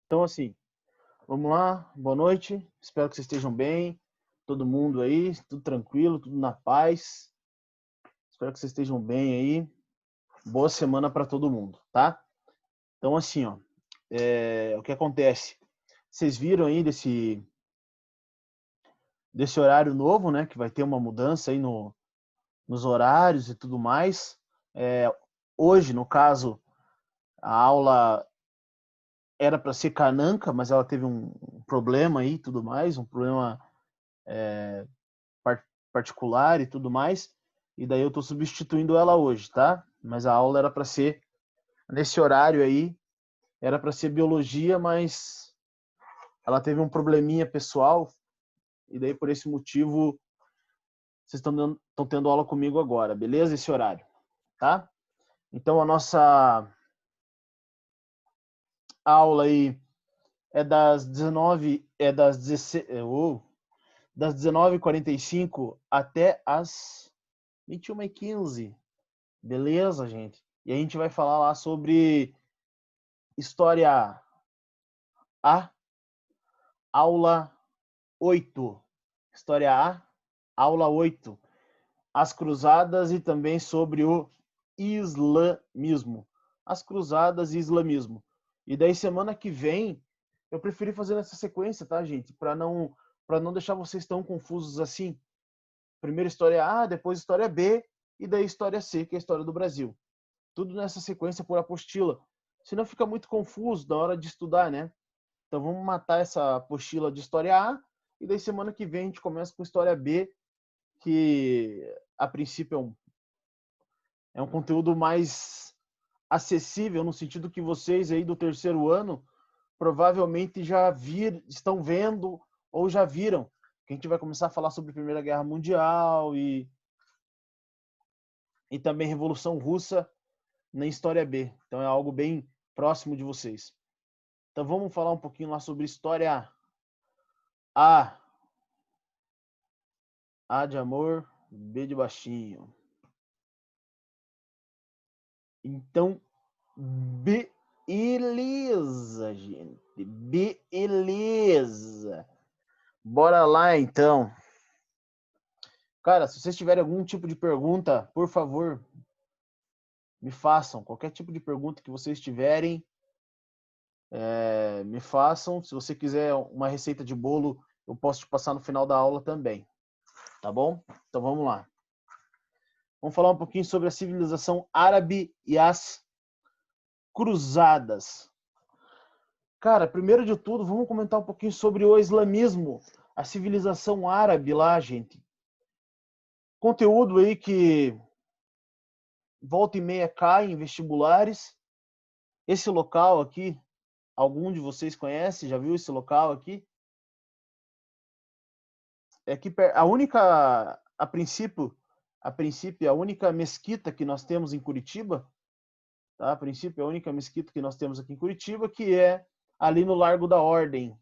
Então, assim, vamos lá, boa noite, espero que vocês estejam bem, todo mundo aí, tudo tranquilo, tudo na paz, espero que vocês estejam bem aí, boa semana para todo mundo, tá? Então, assim, ó, o que acontece? Vocês viram aí desse horário novo, né, que vai ter uma mudança aí nos horários e tudo mais. Hoje, no caso, a aula era para ser cananca, mas ela teve um problema aí e tudo mais, um problema particular e tudo mais, e daí eu estou substituindo ela hoje, tá? Mas a aula era para ser nesse horário aí, era para ser biologia, mas ela teve um probleminha pessoal, e daí por esse motivo vocês estão tendo aula comigo agora, beleza? Esse horário, tá? Então a nossa aula aí é das 19, é das 16, das 19h45 até as 21h15. Beleza, gente? E a gente vai falar lá sobre História A, aula 8. História A, aula 8. As Cruzadas e também sobre o islamismo. As Cruzadas e islamismo. E daí semana que vem, eu preferi fazer nessa sequência, tá, gente? Para não deixar vocês tão confusos assim. Primeiro história A, depois história B e daí história C, que é a história do Brasil. Tudo nessa sequência por apostila. Senão fica muito confuso na hora de estudar, né? Então vamos matar essa apostila de história A e daí semana que vem a gente começa com história B, que a princípio é um conteúdo mais acessível, no sentido que vocês aí do terceiro ano provavelmente estão vendo ou já viram. Que a gente vai começar a falar sobre a Primeira Guerra Mundial e também Revolução Russa na história B. Então é algo bem próximo de vocês. Então vamos falar um pouquinho lá sobre história A. A de amor, B de baixinho. Então, beleza, gente. Beleza. Bora lá, então. Cara, se vocês tiverem algum tipo de pergunta, por favor, me façam. Qualquer tipo de pergunta que vocês tiverem, me façam. Se você quiser uma receita de bolo, eu posso te passar no final da aula também. Tá bom? Então vamos lá. Vamos falar um pouquinho sobre a civilização árabe e as cruzadas. Cara, primeiro de tudo, vamos comentar um pouquinho sobre o islamismo, a civilização árabe lá, gente. Conteúdo aí que volta e meia cai em vestibulares. Esse local aqui, algum de vocês conhece? Já viu esse local aqui? É que a única, a única mesquita que nós temos em Curitiba, tá? A princípio, a única mesquita que nós temos aqui em Curitiba, que é ali no Largo da Ordem.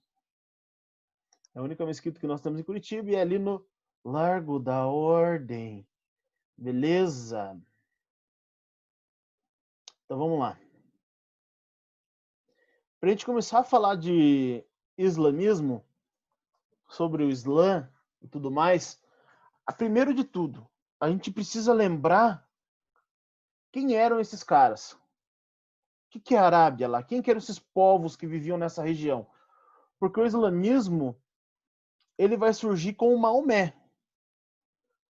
É a única mesquita que nós temos em Curitiba e é ali no Largo da Ordem. Beleza? Então vamos lá. Para a gente começar a falar de islamismo, sobre o Islã e tudo mais, primeiro de tudo, a gente precisa lembrar quem eram esses caras. O que é a Arábia lá? Quem eram esses povos que viviam nessa região? Porque o islamismo ele vai surgir com o Maomé.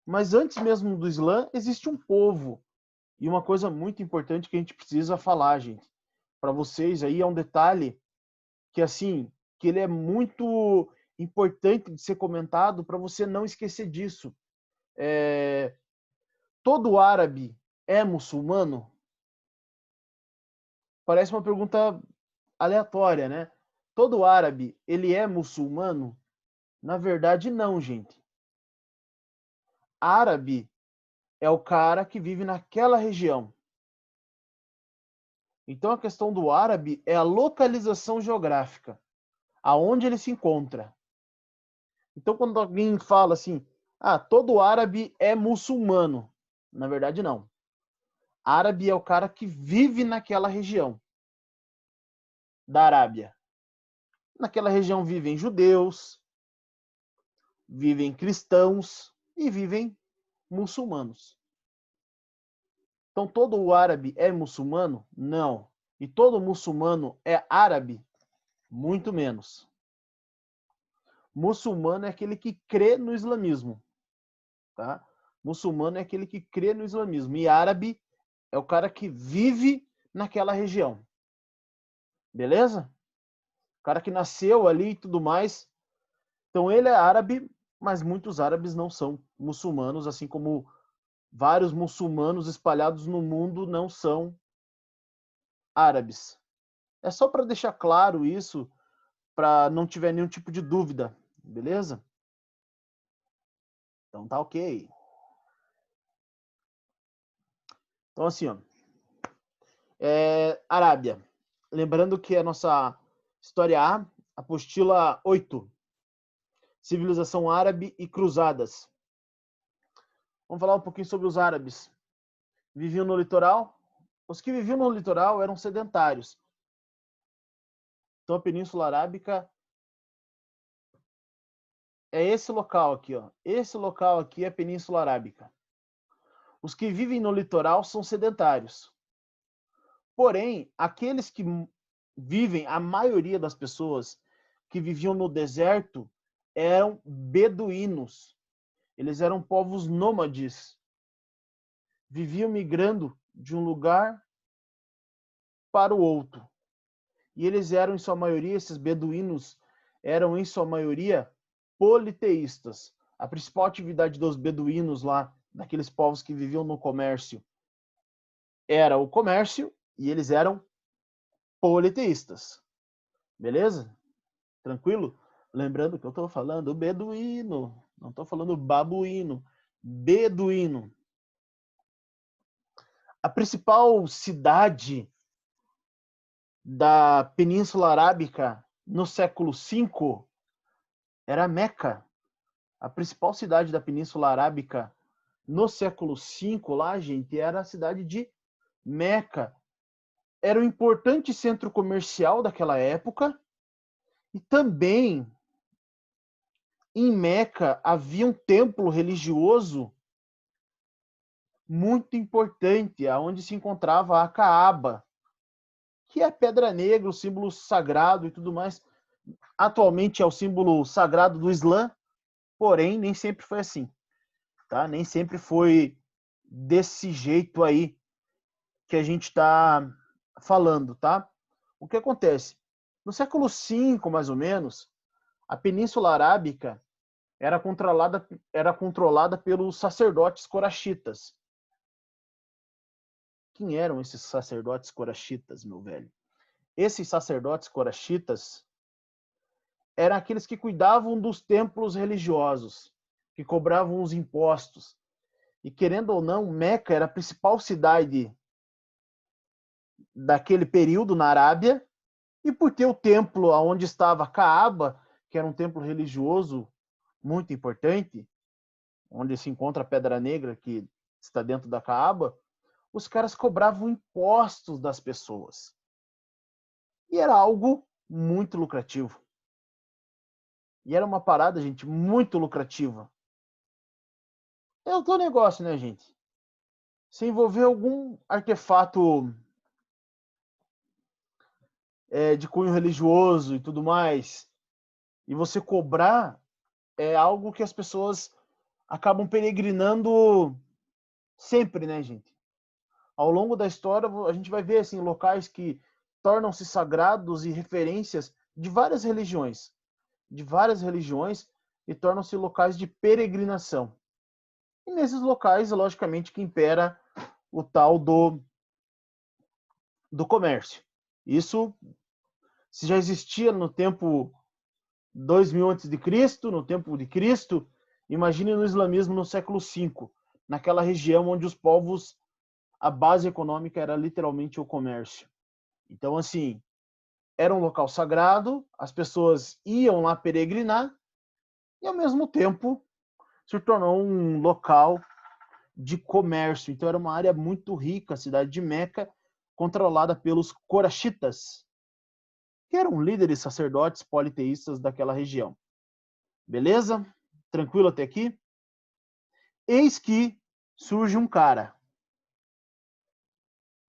Mas antes mesmo do Islã, existe um povo. E uma coisa muito importante que a gente precisa falar, gente, para vocês aí é um detalhe que assim, que ele é muito importante de ser comentado para você não esquecer disso. Todo árabe é muçulmano? Parece uma pergunta aleatória, né? Todo árabe, ele é muçulmano? Na verdade, não, gente. Árabe é o cara que vive naquela região. Então a questão do árabe é a localização geográfica, aonde ele se encontra. Então quando alguém fala assim, todo árabe é muçulmano, na verdade não. Árabe é o cara que vive naquela região da Arábia. Naquela região vivem judeus, vivem cristãos e vivem muçulmanos. Então, todo o árabe é muçulmano? Não. E todo muçulmano é árabe? Muito menos. Muçulmano é aquele que crê no islamismo, tá? Muçulmano é aquele que crê no islamismo. E árabe é o cara que vive naquela região. Beleza? O cara que nasceu ali e tudo mais. Então, ele é árabe, mas muitos árabes não são muçulmanos, assim como vários muçulmanos espalhados no mundo não são árabes. É só para deixar claro isso, para não tiver nenhum tipo de dúvida, beleza? Então tá ok. Então assim, ó, Arábia. Lembrando que a nossa história A, apostila 8, civilização árabe e cruzadas. Vamos falar um pouquinho sobre os árabes. Viviam no litoral. Os que viviam no litoral eram sedentários. Então a Península Arábica é esse local aqui, ó. Esse local aqui é a Península Arábica. Os que vivem no litoral são sedentários. Porém, aqueles que vivem, a maioria das pessoas que viviam no deserto eram beduínos. Eles eram povos nômades. Viviam migrando de um lugar para o outro. E eles eram, em sua maioria, esses beduínos eram, em sua maioria, politeístas. A principal atividade dos beduínos lá, daqueles povos que viviam no comércio, era o comércio, e eles eram politeístas. Beleza? Tranquilo? Lembrando que eu estou falando beduíno, não estou falando babuíno, beduíno. A principal cidade da Península Arábica no século V era Meca. A principal cidade da Península Arábica no século V, lá, gente, era a cidade de Meca. Era um importante centro comercial daquela época e também em Meca havia um templo religioso muito importante, onde se encontrava a Caaba, que é a pedra negra, o símbolo sagrado e tudo mais. Atualmente é o símbolo sagrado do Islã, porém nem sempre foi assim, tá? Nem sempre foi desse jeito aí que a gente está falando, tá? O que acontece? No século V, mais ou menos, a Península Arábica era controlada pelos sacerdotes coraxitas. Quem eram esses sacerdotes coraxitas, meu velho? Esses sacerdotes coraxitas eram aqueles que cuidavam dos templos religiosos, que cobravam os impostos. E querendo ou não, Meca era a principal cidade daquele período na Arábia, e por ter o templo onde estava Caaba, que era um templo religioso muito importante, onde se encontra a Pedra Negra, que está dentro da Caaba, os caras cobravam impostos das pessoas. E era algo muito lucrativo. E era uma parada, gente, muito lucrativa. É o teu negócio, né, gente? Se envolver algum artefato de cunho religioso e tudo mais, e você cobrar, é algo que as pessoas acabam peregrinando sempre, né, gente? Ao longo da história, a gente vai ver assim, locais que tornam-se sagrados e referências de várias religiões, e tornam-se locais de peregrinação. E nesses locais, logicamente, que impera o tal do comércio. Isso se já existia no tempo 2000 a.C., no tempo de Cristo, imagine no islamismo no século V, naquela região onde os povos, a base econômica era literalmente o comércio. Então, assim, era um local sagrado, as pessoas iam lá peregrinar e, ao mesmo tempo, se tornou um local de comércio. Então, era uma área muito rica, a cidade de Meca, controlada pelos coraxitas, que eram líderes sacerdotes politeístas daquela região. Beleza? Tranquilo até aqui? Eis que surge um cara.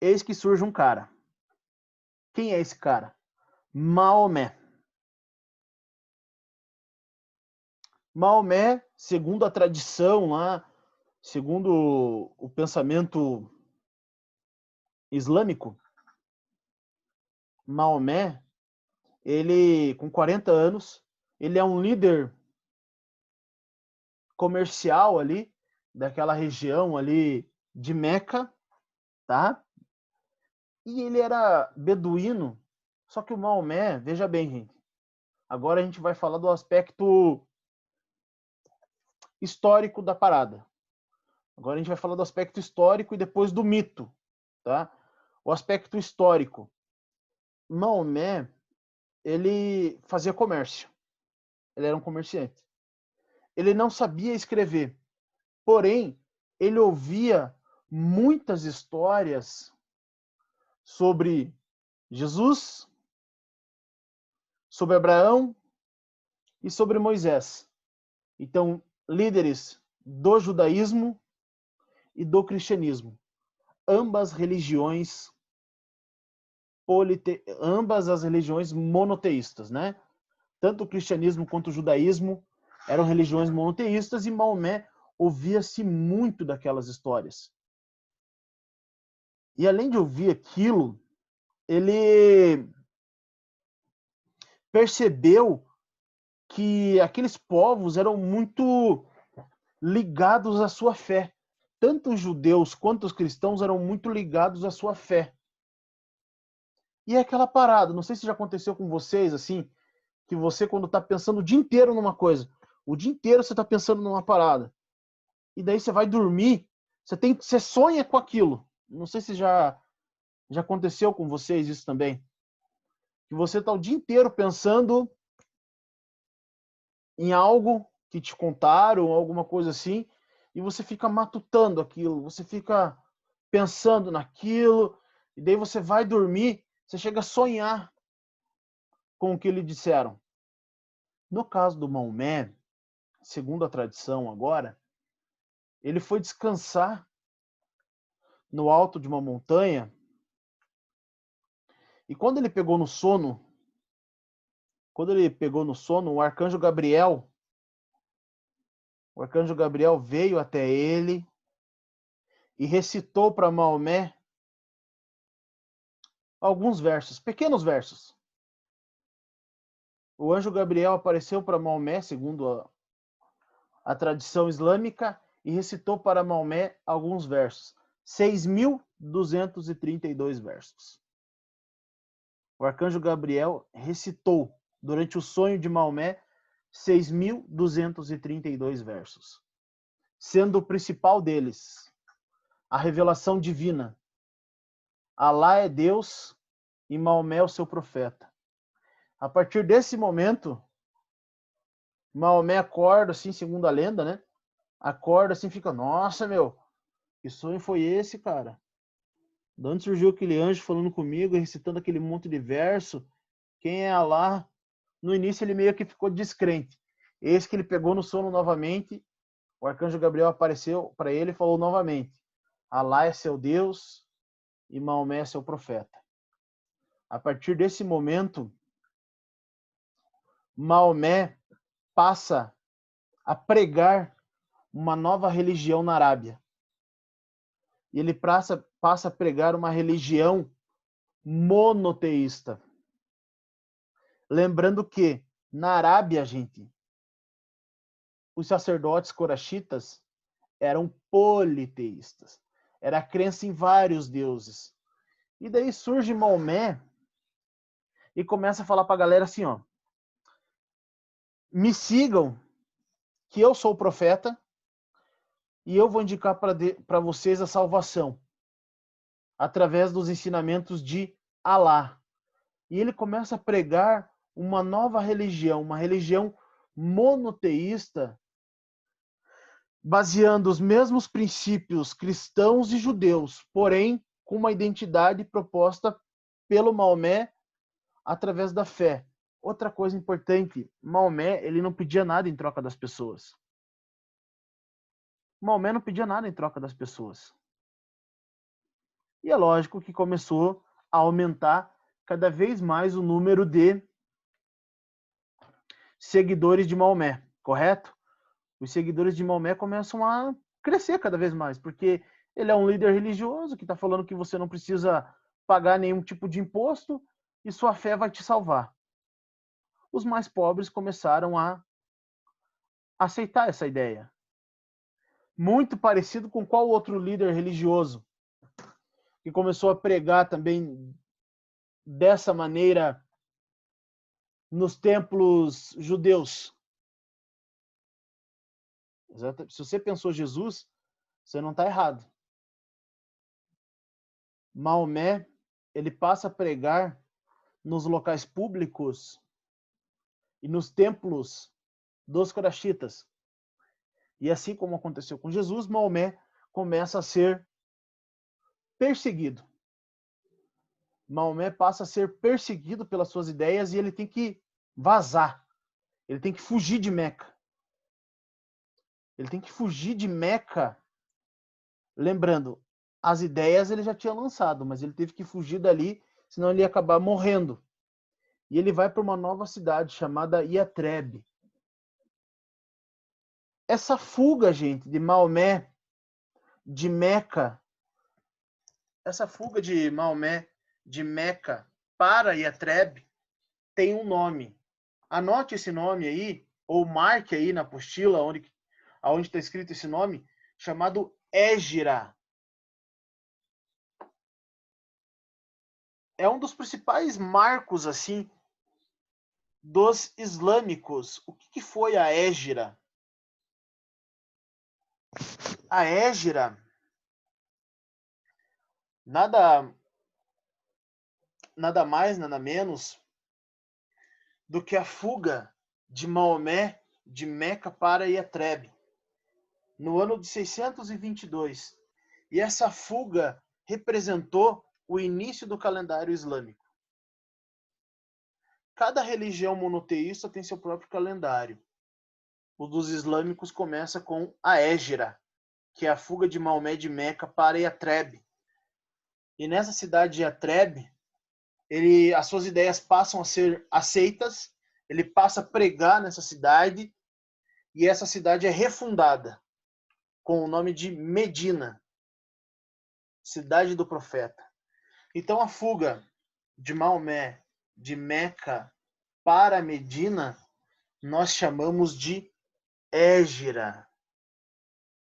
Eis que surge um cara. Quem é esse cara? Maomé. Maomé, segundo a tradição lá, segundo o pensamento islâmico, Maomé, ele com 40 anos, ele é um líder comercial ali, daquela região ali de Meca, tá? E ele era beduíno, só que o Maomé, veja bem, gente, agora a gente vai falar do aspecto histórico da parada. Agora a gente vai falar do aspecto histórico e depois do mito, tá? O aspecto histórico. Maomé, ele fazia comércio. Ele era um comerciante. Ele não sabia escrever. Porém, ele ouvia muitas histórias sobre Jesus, sobre Abraão e sobre Moisés. Então, líderes do judaísmo e do cristianismo. Ambas religiões ambas as religiões monoteístas, né? Tanto o cristianismo quanto o judaísmo eram religiões monoteístas e Maomé ouvia-se muito daquelas histórias. E além de ouvir aquilo, ele percebeu que aqueles povos eram muito ligados à sua fé. Tanto os judeus quanto os cristãos eram muito ligados à sua fé. E é aquela parada, não sei se já aconteceu com vocês, assim, que você, quando está pensando o dia inteiro numa coisa, o dia inteiro você está pensando numa parada, e daí você vai dormir, você sonha com aquilo. Não sei se já aconteceu com vocês isso também. Que você está o dia inteiro pensando em algo que te contaram, alguma coisa assim, e você fica matutando aquilo, você fica pensando naquilo, e daí você vai dormir, você chega a sonhar com o que lhe disseram. No caso do Maomé, segundo a tradição agora, ele foi descansar no alto de uma montanha, e quando ele pegou no sono, o arcanjo Gabriel veio até ele e recitou para Maomé alguns versos, pequenos versos. O anjo Gabriel apareceu para Maomé, segundo a tradição islâmica, e recitou para Maomé alguns versos. 6.232 versos. O arcanjo Gabriel recitou, durante o sonho de Maomé, 6.232 versos, sendo o principal deles a revelação divina. Alá é Deus e Maomé é o seu profeta. A partir desse momento, Maomé acorda, assim, segundo a lenda, né? Acorda assim, fica, nossa, meu, que sonho foi esse, cara? De onde surgiu aquele anjo falando comigo, recitando aquele monte de verso? Quem é Alá? No início ele meio que ficou descrente. Eis que ele pegou no sono novamente, o arcanjo Gabriel apareceu para ele e falou novamente: Alá é seu Deus e Maomé é seu profeta. A partir desse momento, Maomé passa a pregar uma nova religião na Arábia. E ele passa a pregar uma religião monoteísta. Lembrando que na Arábia, gente, os sacerdotes coraxitas eram politeístas. Era a crença em vários deuses. E daí surge Maomé e começa a falar para a galera assim, ó: me sigam, que eu sou o profeta, e eu vou indicar para vocês a salvação através dos ensinamentos de Alá. E ele começa a pregar uma nova religião, uma religião monoteísta, baseando os mesmos princípios cristãos e judeus, porém com uma identidade proposta pelo Maomé através da fé. Outra coisa importante, Maomé, ele não pedia nada em troca das pessoas. Maomé não pedia nada em troca das pessoas. E é lógico que começou a aumentar cada vez mais o número de seguidores de Maomé, correto? Os seguidores de Maomé começam a crescer cada vez mais, porque ele é um líder religioso que está falando que você não precisa pagar nenhum tipo de imposto e sua fé vai te salvar. Os mais pobres começaram a aceitar essa ideia. Muito parecido com qual outro líder religioso que começou a pregar também dessa maneira nos templos judeus. Se você pensou Jesus, você não está errado. Maomé, ele passa a pregar nos locais públicos e nos templos dos coraxitas. E assim como aconteceu com Jesus, Maomé começa a ser perseguido. Maomé passa a ser perseguido pelas suas ideias e ele tem que vazar. Ele tem que fugir de Meca. Ele tem que fugir de Meca. Lembrando, as ideias ele já tinha lançado, mas ele teve que fugir dali, senão ele ia acabar morrendo. E ele vai para uma nova cidade chamada Iatrebe. Essa fuga, gente, de Maomé, de Meca, essa fuga de Maomé de Meca para Iatrebe tem um nome. Anote esse nome aí, ou marque aí na apostila, onde está escrito esse nome, chamado Égira. É um dos principais marcos, assim, dos islâmicos. O que foi a Égira? A Égira, nada mais, nada menos do que a fuga de Maomé de Meca para Iatrebe, no ano de 622. E essa fuga representou o início do calendário islâmico. Cada religião monoteísta tem seu próprio calendário. O dos islâmicos começa com a Égira, que é a fuga de Maomé de Meca para Iatrebe. E nessa cidade de Iatrebe, as suas ideias passam a ser aceitas, ele passa a pregar nessa cidade, e essa cidade é refundada com o nome de Medina, cidade do profeta. Então a fuga de Maomé de Meca para Medina, nós chamamos de Égira.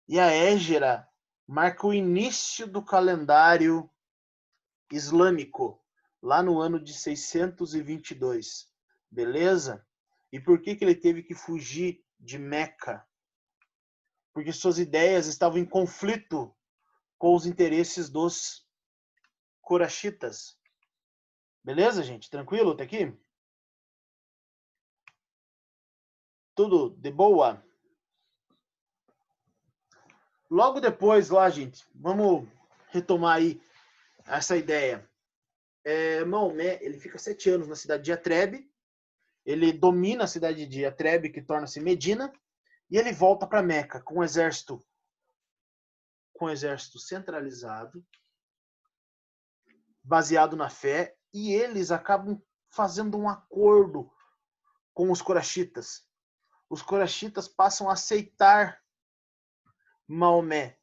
E a Égira marca o início do calendário islâmico, lá no ano de 622. Beleza? E por que ele teve que fugir de Meca? Porque suas ideias estavam em conflito com os interesses dos coraxitas. Beleza, gente? Tranquilo até aqui? Tudo de boa? Logo depois lá, gente, vamos retomar aí essa ideia. Maomé, ele fica 7 anos na cidade de Iatrebe, ele domina a cidade de Iatrebe, que torna-se Medina, e ele volta para Meca com um exército centralizado, baseado na fé, e eles acabam fazendo um acordo com os coraxitas. Os coraxitas passam a aceitar Maomé.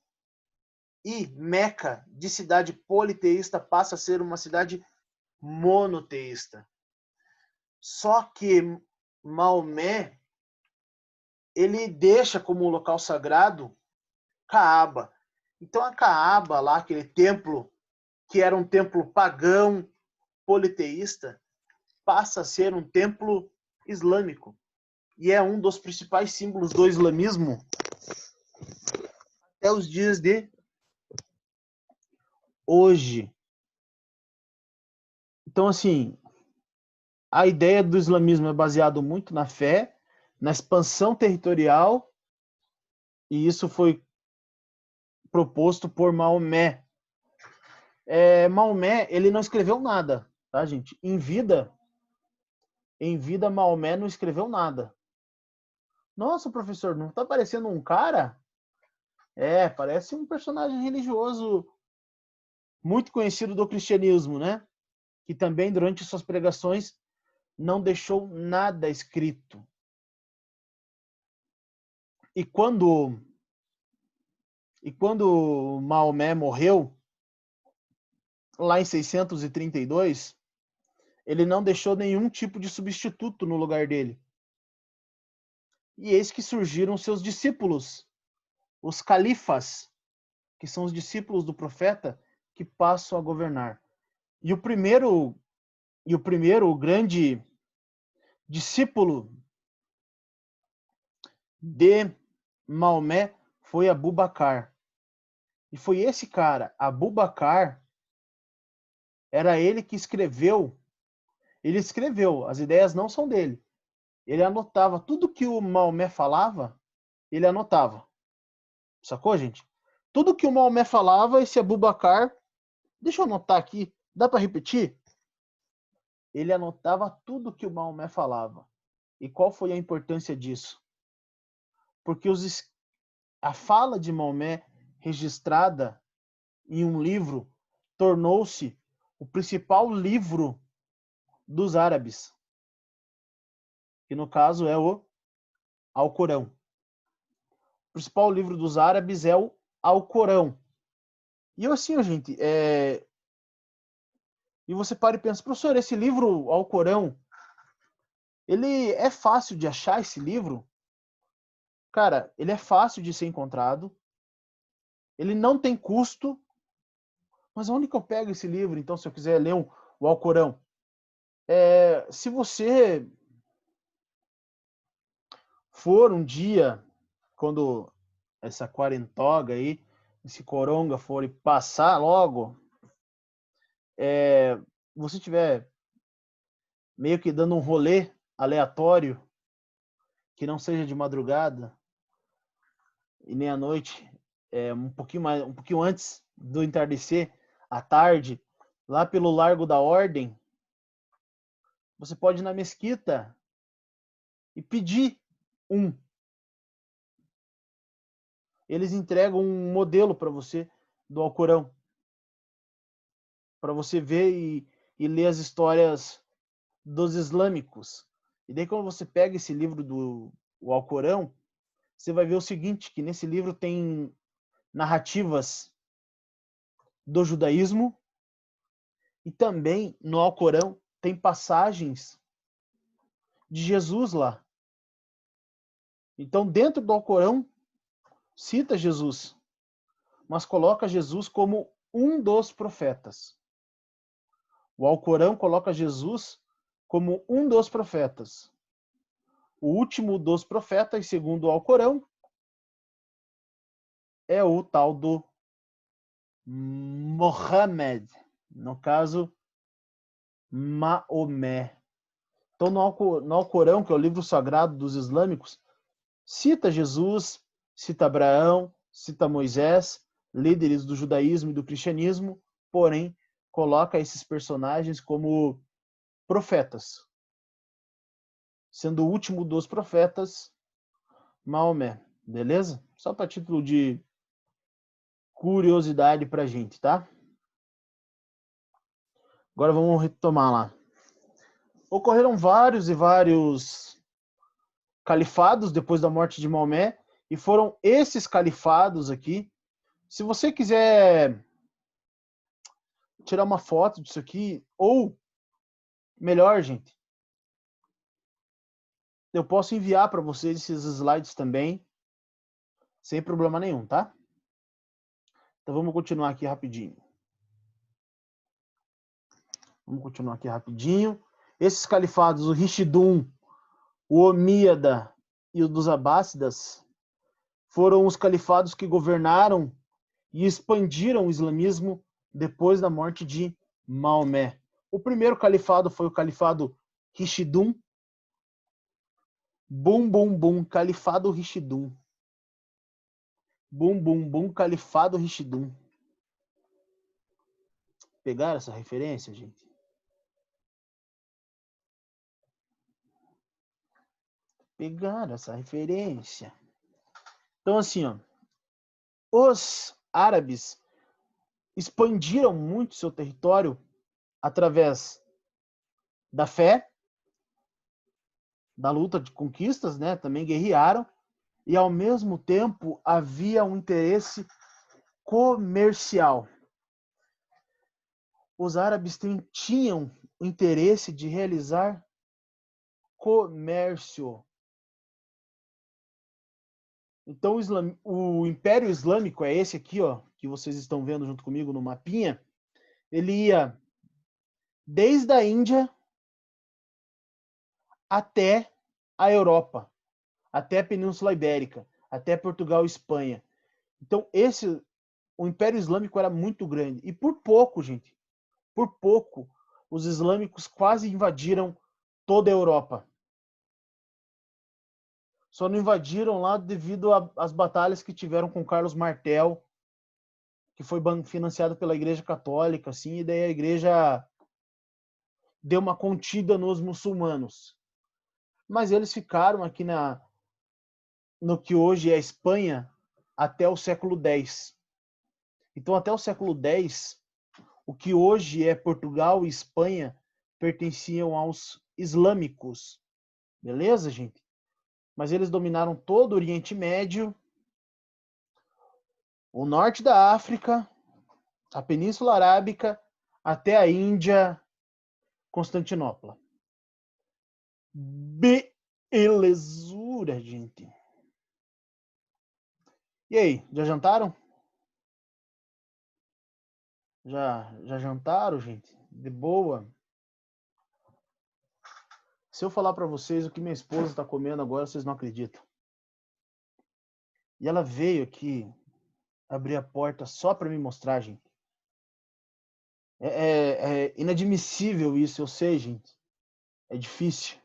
E Meca, de cidade politeísta, passa a ser uma cidade monoteísta. Só que Maomé, ele deixa como local sagrado Caaba. Então a Caaba, lá, aquele templo, que era um templo pagão, politeísta, passa a ser um templo islâmico. E é um dos principais símbolos do islamismo até os dias de hoje. Então, assim, a ideia do islamismo é baseado muito na fé, na expansão territorial, e isso foi proposto por Maomé. Maomé, ele não escreveu nada, tá, gente? Em vida, Em vida, Maomé não escreveu nada. Nossa, professor, não está parecendo um cara? É, parece um personagem religioso muito conhecido do cristianismo, né? Que também, durante suas pregações, não deixou nada escrito. E quando Maomé morreu, lá em 632, ele não deixou nenhum tipo de substituto no lugar dele. E eis que surgiram seus discípulos, os califas, que são os discípulos do profeta, que passam a governar. E o primeiro grande discípulo de Maomé foi Abu Bakr. E foi esse cara, Abu Bakr, era ele que escreveu. Ele escreveu, as ideias não são dele. Ele anotava tudo que o Maomé falava, ele anotava. Sacou, gente? Tudo que o Maomé falava, esse Abu Bakr, deixa eu anotar aqui, dá para repetir? Ele anotava tudo que o Maomé falava. E qual foi a importância disso? Porque a fala de Maomé registrada em um livro tornou-se o principal livro dos árabes, que no caso é o Alcorão. O principal livro dos árabes é o Alcorão. E eu assim, gente, e você para e pensa, professor, esse livro Alcorão, ele é fácil de achar esse livro? Cara, ele é fácil de ser encontrado, ele não tem custo, mas onde que eu pego esse livro, então, se eu quiser ler o Alcorão? Se você for um dia, quando essa quarentoga aí, esse coronga for passar logo, você tiver meio que dando um rolê aleatório, que não seja de madrugada e nem à noite, um pouquinho antes do entardecer, à tarde, lá pelo Largo da Ordem, você pode ir na mesquita e pedir um. Eles entregam um modelo para você do Alcorão, para você ver e ler as histórias dos islâmicos. E daí quando você pega esse livro do Alcorão, você vai ver o seguinte, que nesse livro tem narrativas do judaísmo e também no Alcorão tem passagens de Jesus lá. Então dentro do Alcorão cita Jesus, mas coloca Jesus como um dos profetas. O Alcorão coloca Jesus como um dos profetas. O último dos profetas, segundo o Alcorão, é o tal do Mohammed, no caso, Maomé. Então, no Alcorão, que é o livro sagrado dos islâmicos, cita Jesus, cita Abraão, cita Moisés, líderes do judaísmo e do cristianismo, porém, coloca esses personagens como profetas, sendo o último dos profetas, Maomé. Beleza? Só para título de curiosidade pra gente, tá? Agora vamos retomar lá. Ocorreram vários e vários califados depois da morte de Maomé, e foram esses califados aqui. Se você quiser tirar uma foto disso aqui, ou melhor, gente, eu posso enviar para vocês esses slides também, sem problema nenhum, tá? Então vamos continuar aqui rapidinho. Vamos continuar aqui rapidinho. Esses califados, o Rishidun, o Omíada e o dos Abássidas, foram os califados que governaram e expandiram o islamismo depois da morte de Maomé. O primeiro califado foi o califado Rishidun. Bum, bum, bum, califado Rishidun. Bum, bum, bum, califado Rishidun. Pegaram essa referência, gente? pegar essa referência. Então, assim, ó, os árabes expandiram muito seu território através da fé, da luta de conquistas, né? Também guerrearam, e ao mesmo tempo havia um interesse comercial. Os árabes tinham o interesse de realizar comércio. Então, o Império Islâmico é esse aqui, ó, que vocês estão vendo junto comigo no mapinha. Ele ia desde a Índia até a Europa, até a Península Ibérica, até Portugal e Espanha. Então, o Império Islâmico era muito grande. E por pouco, gente, por pouco, os islâmicos quase invadiram toda a Europa. Só não invadiram lá devido às batalhas que tiveram com Carlos Martel, que foi financiado pela Igreja Católica, assim, e daí a Igreja deu uma contida nos muçulmanos. Mas eles ficaram aqui no que hoje é a Espanha até o século X. Então, até o século X, o que hoje é Portugal e Espanha pertenciam aos islâmicos. Beleza, gente? Mas eles dominaram todo o Oriente Médio, o norte da África, a Península Arábica, até a Índia, Constantinopla. Belezura, gente. E aí, já jantaram? Já jantaram, gente? De boa? Se eu falar para vocês o que minha esposa está comendo agora, vocês não acreditam. E ela veio aqui abrir a porta só para me mostrar, gente. É inadmissível isso, eu sei, gente. É difícil.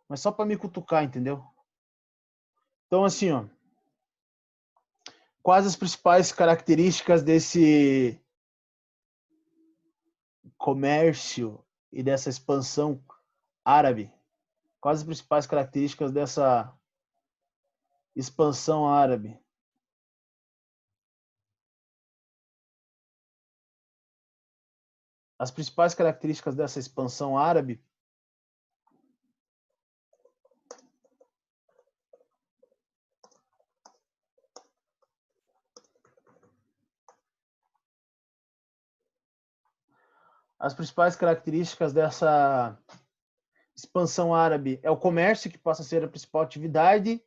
Mas só para me cutucar, entendeu? Então, assim, ó. Quais as principais características desse comércio e dessa expansão árabe? Quais as principais características dessa expansão árabe? As principais características dessa expansão árabe as principais características dessa expansão árabe é o comércio, que passa a ser a principal atividade,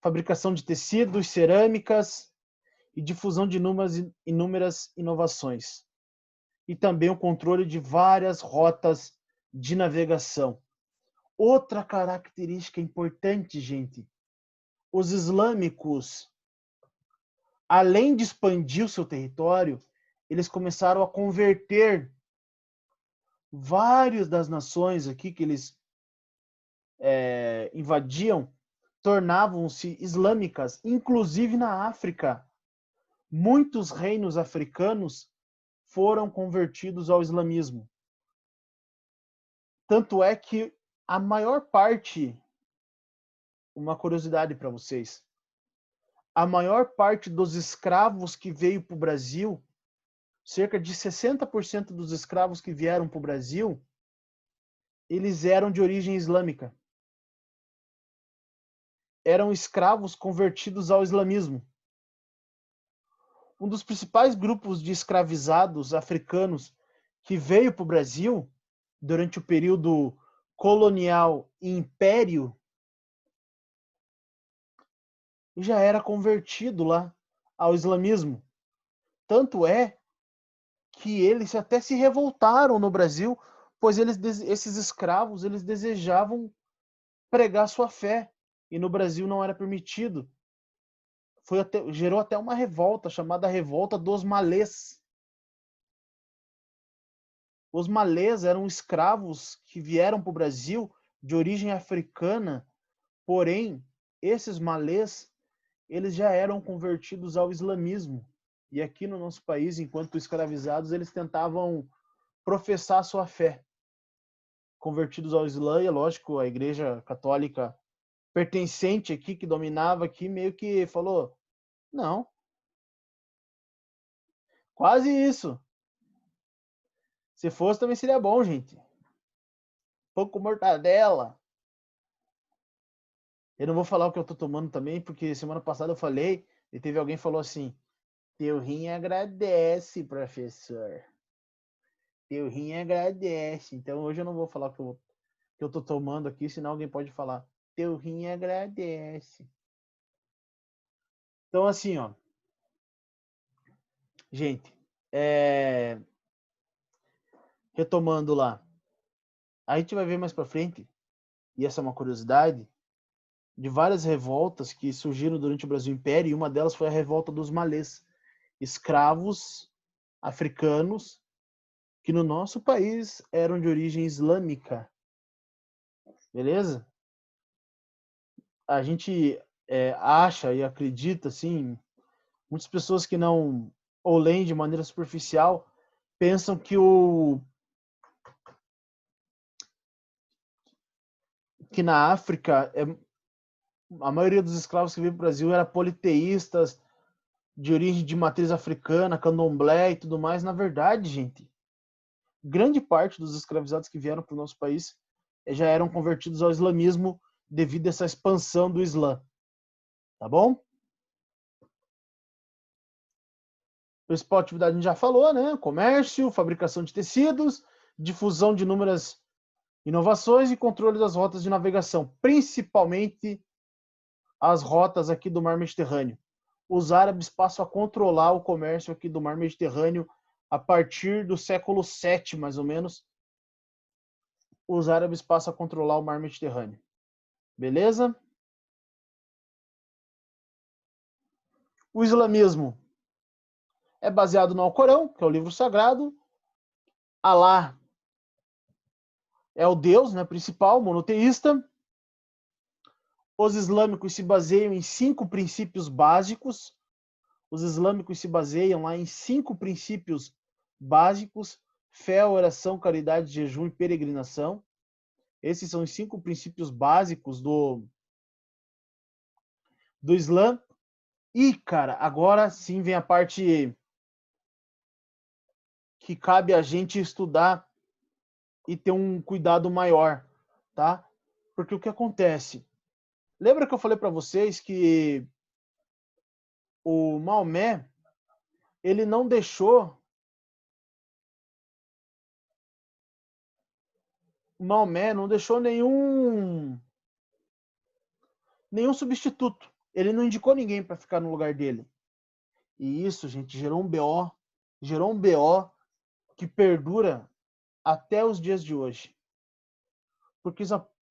fabricação de tecidos, cerâmicas e difusão de inúmeras inovações. E também o controle de várias rotas de navegação. Outra característica importante, gente, os islâmicos, além de expandir o seu território, eles começaram a converter várias das nações aqui que eles invadiam, tornavam-se islâmicas, inclusive na África. Muitos reinos africanos foram convertidos ao islamismo. Tanto é que a maior parte, uma curiosidade para vocês, a maior parte dos escravos que veio para o Brasil, cerca de 60% dos escravos que vieram para o Brasil, eles eram de origem islâmica. Eram escravos convertidos ao islamismo. Um dos principais grupos de escravizados africanos que veio para o Brasil durante o período colonial e império já era convertido lá ao islamismo. Tanto é que eles até se revoltaram no Brasil, pois esses escravos eles desejavam pregar sua fé e no Brasil não era permitido. Gerou até uma revolta chamada Revolta dos Malês. Os malês eram escravos que vieram para o Brasil de origem africana, porém, esses malês, eles já eram convertidos ao islamismo. E aqui no nosso país, enquanto escravizados, eles tentavam professar sua fé. convertidos ao Islã, e é lógico, a Igreja Católica pertencente aqui, que dominava aqui, meio que falou, não, quase isso. Se fosse também seria bom, gente. Pouco mortadela. Eu não vou falar o que eu tô tomando também, porque semana passada eu falei e teve alguém que falou assim, teu rim agradece, professor. Teu rim agradece. Então hoje eu não vou falar o que eu tô tomando aqui, senão alguém pode falar, teu rim agradece. Então assim, ó, gente, retomando lá, a gente vai ver mais pra frente, e essa é uma curiosidade, de várias revoltas que surgiram durante o Brasil Império, e uma delas foi a revolta dos malês, escravos africanos que no nosso país eram de origem islâmica, beleza? A gente acha e acredita, assim, muitas pessoas que não, ou leem de maneira superficial, pensam que na África a maioria dos escravos que veio para o Brasil era politeístas, de origem de matriz africana, candomblé e tudo mais. Na verdade, gente, grande parte dos escravizados que vieram para o nosso país já eram convertidos ao islamismo devido a essa expansão do Islã. Tá bom? Principal atividade a gente já falou, né? Comércio, fabricação de tecidos, difusão de inúmeras inovações e controle das rotas de navegação, principalmente as rotas aqui do Mar Mediterrâneo. Os árabes passam a controlar o comércio aqui do Mar Mediterrâneo a partir do século VII, mais ou menos. Os árabes passam a controlar o Mar Mediterrâneo. Beleza? O islamismo é baseado no Alcorão, que é o livro sagrado. Alá é o Deus, né, principal, monoteísta. Os islâmicos se baseiam em 5 princípios básicos. Os islâmicos se baseiam lá em 5 princípios básicos: fé, oração, caridade, jejum e peregrinação. Esses são os 5 princípios básicos do Islã. E, cara, agora sim vem a parte que cabe a gente estudar e ter um cuidado maior, tá? Porque o que acontece? Lembra que eu falei para vocês que o Maomé, ele não deixou nenhum substituto. Ele não indicou ninguém para ficar no lugar dele. E isso, gente, gerou um BO que perdura até os dias de hoje.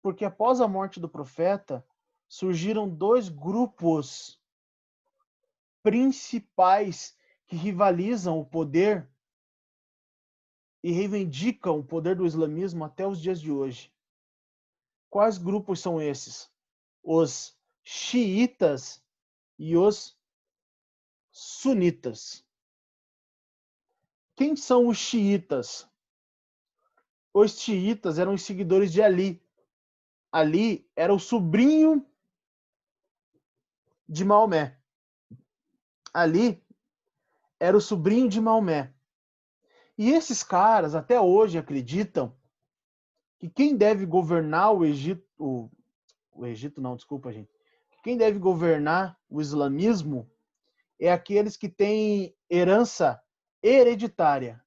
Porque após a morte do profeta, surgiram 2 grupos principais que rivalizam o poder e reivindicam o poder do islamismo até os dias de hoje. Quais grupos são esses? Os xiitas e os sunitas. Quem são os xiitas? Os xiitas eram os seguidores de Ali. Ali era o sobrinho de Maomé. Ali era o sobrinho de Maomé. E esses caras até hoje acreditam que quem deve governar o Egito, o Egito não, desculpa, gente. Quem deve governar o islamismo é aqueles que têm herança hereditária.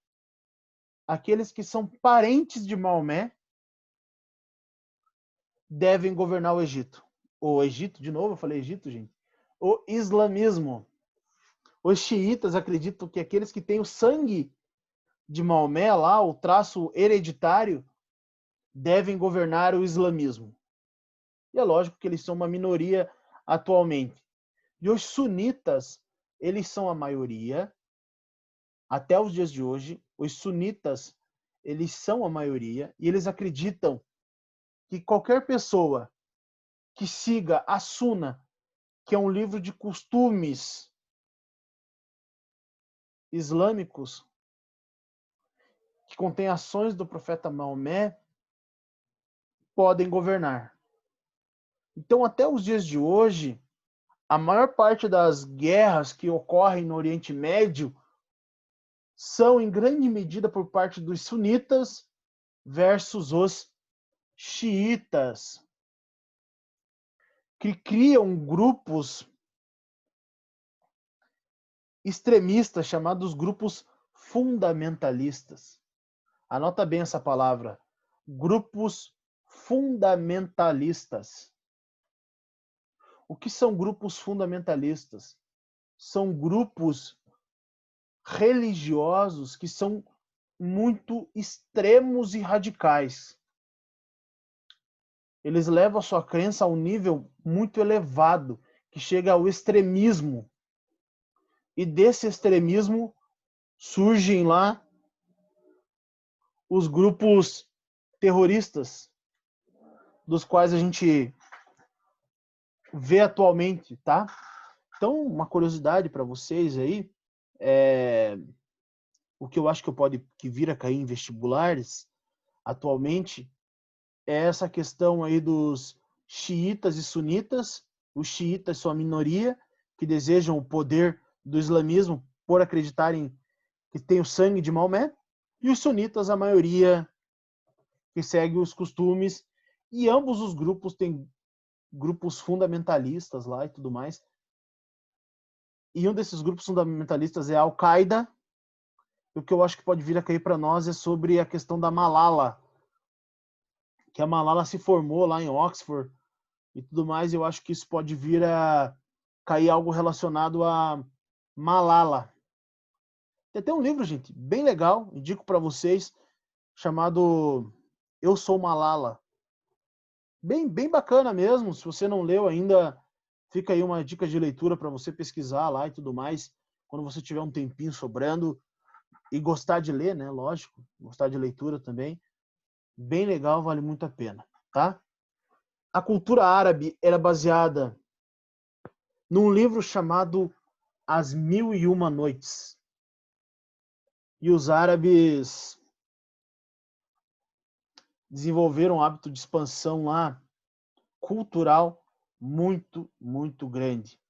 Aqueles que são parentes de Maomé devem governar o Egito. O Egito, de novo, eu falei Egito, gente. O islamismo. Os xiitas acreditam que aqueles que têm o sangue de Maomé lá, o traço hereditário, devem governar o islamismo. E é lógico que eles são uma minoria atualmente. E os sunitas, eles são a maioria. Até os dias de hoje, os sunitas, eles são a maioria e eles acreditam que qualquer pessoa que siga a Suna, que é um livro de costumes islâmicos, que contém ações do profeta Maomé, podem governar. Então, até os dias de hoje, a maior parte das guerras que ocorrem no Oriente Médio são, em grande medida, por parte dos sunitas versus os xiitas, que criam grupos extremistas chamados grupos fundamentalistas. Anota bem essa palavra. Grupos fundamentalistas. O que são grupos fundamentalistas? São grupos religiosos que são muito extremos e radicais. Eles levam a sua crença a um nível muito elevado, que chega ao extremismo. E desse extremismo surgem lá os grupos terroristas, dos quais a gente vê atualmente, tá? Então, uma curiosidade para vocês aí, o que eu acho que vir a cair em vestibulares atualmente é essa questão aí dos xiitas e sunitas. Os xiitas são a minoria que desejam o poder do islamismo por acreditarem que tem o sangue de Maomé, e os sunitas, a maioria que segue os costumes, e ambos os grupos têm grupos fundamentalistas lá e tudo mais. E um desses grupos fundamentalistas é a Al-Qaeda. O que eu acho que pode vir a cair para nós é sobre a questão da Malala, que a Malala se formou lá em Oxford e tudo mais. Eu acho que isso pode vir a cair algo relacionado a Malala. Tem até um livro, gente, bem legal, indico para vocês, chamado Eu Sou Malala. Bem bacana mesmo. Se você não leu ainda, fica aí uma dica de leitura para você pesquisar lá e tudo mais, quando você tiver um tempinho sobrando e gostar de ler, né? Lógico, gostar de leitura também. Bem legal, vale muito a pena, tá? A cultura árabe era baseada num livro chamado As Mil e Uma Noites. E os árabes desenvolveram um hábito de expansão lá cultural muito grande.